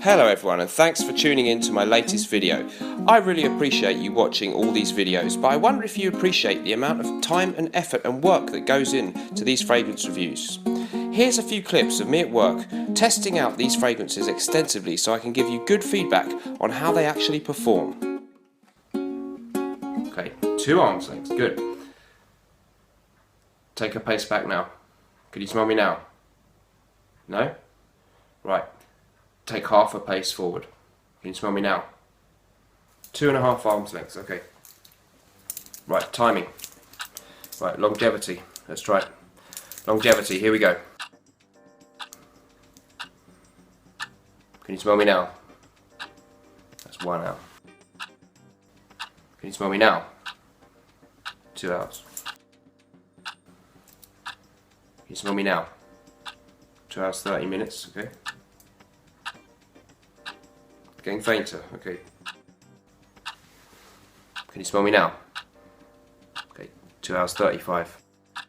Hello everyone, and thanks for tuning in to my latest video. I really appreciate you watching all these videos, but I wonder if you appreciate the amount of time and effort and work that goes into these fragrance reviews. Here's a few clips of me at work testing out these fragrances extensively so I can give you good feedback on how they actually perform. Okay, 2 arms lengths, good. Take a pace back now. Can you smell me now? No? Right. Take half a pace forward. Can you smell me now? 2.5 arms lengths, okay. Right, timing. Right, longevity. Let's try it. Longevity, here we go. Can you smell me now? That's 1 hour. Can you smell me now? 2 hours. Can you smell me now? 2 hours 30 minutes, okay. Getting fainter, okay. Can you smell me now? Okay, 2 hours 35. Can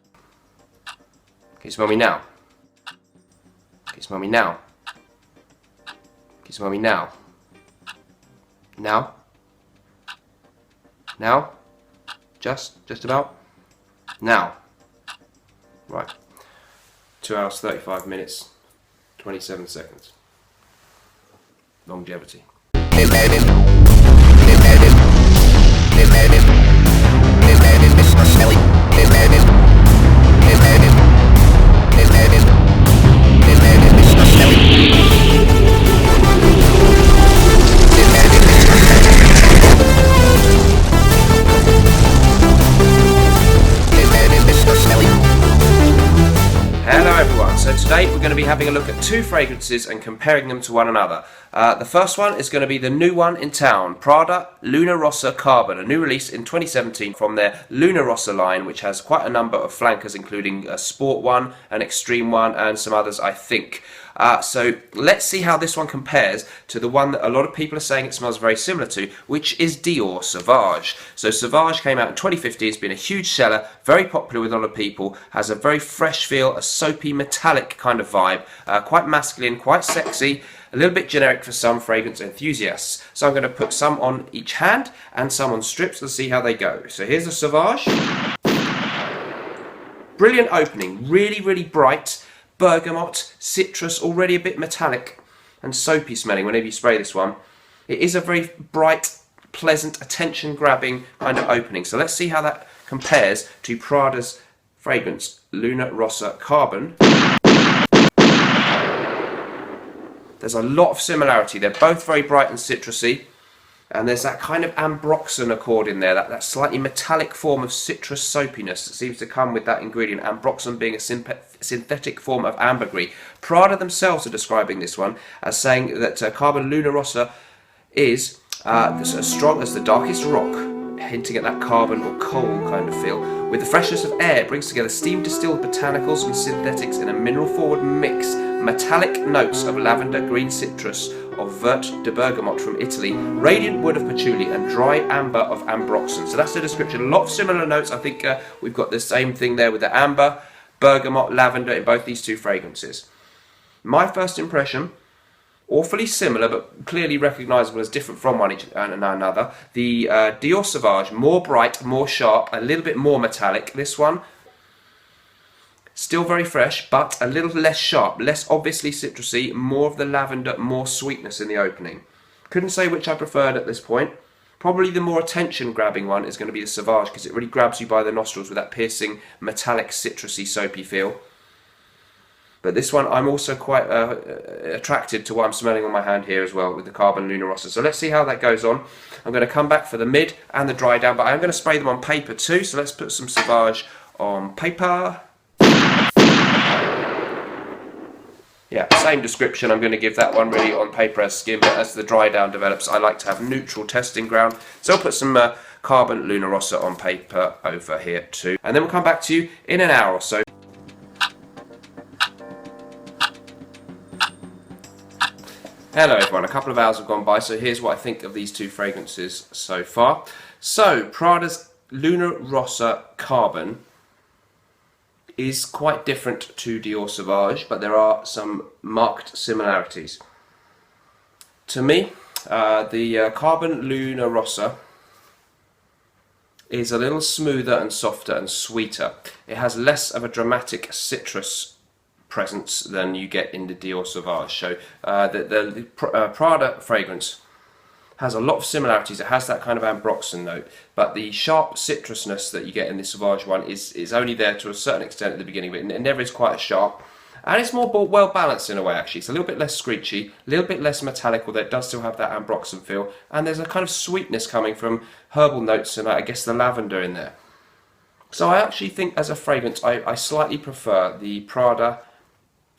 you smell me now? Can you smell me now? Can you smell me now? Now? Now? Just about? Now. Right. 2 hours 35 minutes, 27 seconds. Longevity. Hello everyone, so today we're going to be having a look at 2 fragrances and comparing them to one another. The first one is going to be the new one in town, Prada Luna Rossa Carbon, a new release in 2017 from their Luna Rossa line, which has quite a number of flankers, including a sport one, an extreme one, and some others, I think. So let's see how this one compares to the one that a lot of people are saying it smells very similar to, which is Dior Sauvage. So Sauvage came out in 2015, it's been a huge seller, very popular with a lot of people, has a very fresh feel, a soapy metallic kind of vibe, quite masculine, quite sexy, a little bit generic for some fragrance enthusiasts. So I'm going to put some on each hand and some on strips and see how they go. So here's the Sauvage. Brilliant opening, really bright. Bergamot, citrus, already a bit metallic and soapy smelling whenever you spray this one. It is a very bright, pleasant, attention-grabbing kind of opening. So let's see how that compares to Prada's fragrance, Luna Rossa Carbon. There's a lot of similarity. They're both very bright and citrusy. And there's that kind of ambroxan accord in there, that slightly metallic form of citrus soapiness that seems to come with that ingredient, ambroxan being a synthetic form of ambergris. Prada themselves are describing this one as saying that Carbon Luna Rossa is as strong as the darkest rock, hinting at that carbon or coal kind of feel. With the freshness of air, it brings together steam-distilled botanicals and synthetics in a mineral-forward mix, metallic notes of lavender, green citrus, of Vert de Bergamot from Italy, radiant wood of patchouli, and dry amber of ambroxan. So that's the description. A lot of similar notes. I think we've got the same thing there with the amber, bergamot, lavender in both these 2 fragrances. My first impression, awfully similar but clearly recognisable as different from one another. The Dior Sauvage, more bright, more sharp, a little bit more metallic. This one, still very fresh, but a little less sharp, less obviously citrusy, more of the lavender, more sweetness in the opening. Couldn't say which I preferred at this point. Probably the more attention-grabbing one is going to be the Sauvage, because it really grabs you by the nostrils with that piercing, metallic, citrusy, soapy feel. But this one, I'm also quite attracted to what I'm smelling on my hand here as well with the Carbon Luna Rossa. So let's see how that goes on. I'm going to come back for the mid and the dry down, but I'm going to spray them on paper too. So let's put some Sauvage on paper. Yeah, same description. I'm going to give that one really on paper as skin, but as the dry down develops, I like to have neutral testing ground. So I'll put some Carbon Luna Rossa on paper over here too. And then we'll come back to you in an hour or so. Hello everyone, a couple of hours have gone by, so here's what I think of these 2 fragrances so far. So, Prada's Luna Rossa Carbon is quite different to Dior Sauvage, but there are some marked similarities. To me, the Carbon Luna Rossa is a little smoother and softer and sweeter. It has less of a dramatic citrus presence than you get in the Dior Sauvage. So the Prada fragrance has a lot of similarities. It has that kind of ambroxan note, but the sharp citrusness that you get in the Sauvage one is only there to a certain extent at the beginning, but it never is quite as sharp. And it's more well balanced in a way, actually. It's a little bit less screechy, a little bit less metallic, although it does still have that ambroxan feel. And there's a kind of sweetness coming from herbal notes and I guess the lavender in there. So I actually think as a fragrance, I slightly prefer the Prada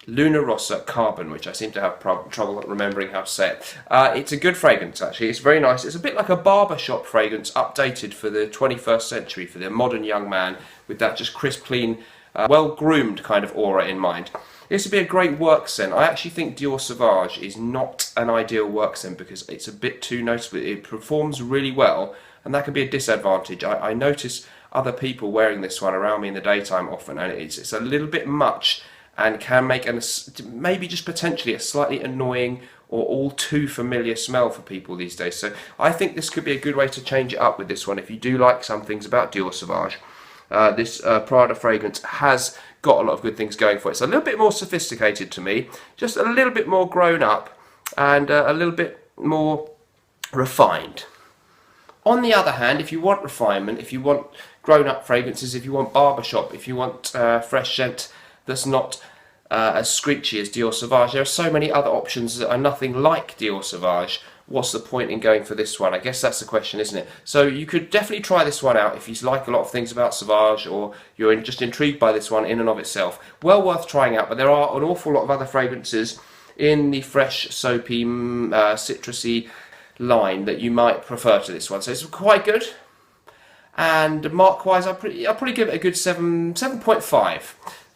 Luna Rossa Carbon, which I seem to have trouble remembering how to say it. It's a good fragrance, actually. It's very nice. It's a bit like a barbershop fragrance updated for the 21st century, for the modern young man, with that just crisp, clean, well-groomed kind of aura in mind. This would be a great work scent. I actually think Dior Sauvage is not an ideal work scent because it's a bit too noticeable. It performs really well, and that can be a disadvantage. I notice other people wearing this one around me in the daytime often, and it's a little bit much and can make maybe just potentially a slightly annoying or all too familiar smell for people these days. So I think this could be a good way to change it up with this one if you do like some things about Dior Sauvage. This Prada fragrance has got a lot of good things going for it. It's a little bit more sophisticated to me, just a little bit more grown up and a little bit more refined. On the other hand, if you want refinement, if you want grown up fragrances, if you want barbershop, if you want fresh scent that's not as screechy as Dior Sauvage, there are so many other options that are nothing like Dior Sauvage. What's the point in going for this one? I guess that's the question, isn't it? So you could definitely try this one out if you like a lot of things about Sauvage or you're just intrigued by this one in and of itself. Well worth trying out, but there are an awful lot of other fragrances in the fresh, soapy, citrusy line that you might prefer to this one. So it's quite good. And mark-wise, I'll probably give it a good 7.5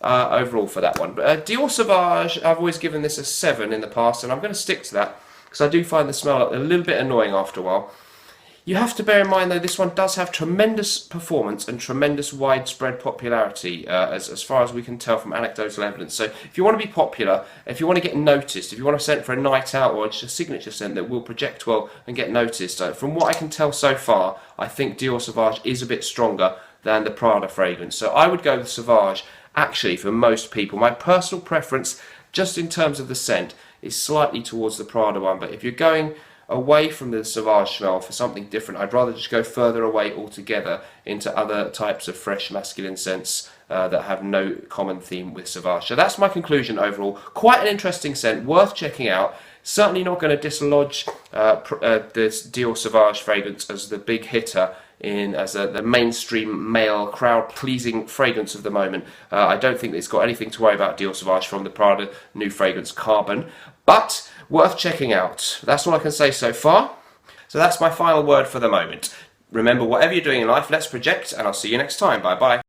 overall for that one. But Dior Sauvage, I've always given this a 7 in the past, and I'm going to stick to that, because I do find the smell a little bit annoying after a while. You have to bear in mind, though, this one does have tremendous performance and tremendous widespread popularity, as far as we can tell from anecdotal evidence. So if you want to be popular, if you want to get noticed, if you want a scent for a night out or just a signature scent that will project well and get noticed, from what I can tell so far, I think Dior Sauvage is a bit stronger than the Prada fragrance. So I would go with Sauvage, actually, for most people. My personal preference, just in terms of the scent, is slightly towards the Prada one, but if you're going away from the Sauvage smell for something different, I'd rather just go further away altogether into other types of fresh masculine scents that have no common theme with Sauvage. So that's my conclusion overall. Quite an interesting scent, worth checking out. Certainly not going to dislodge this Dior Sauvage fragrance as the big hitter as the mainstream male crowd-pleasing fragrance of the moment. I don't think it's got anything to worry about Dior Sauvage from the Prada new fragrance Carbon, but worth checking out. That's all I can say so far. So that's my final word for the moment. Remember, whatever you're doing in life, let's project, and I'll see you next time. Bye-bye.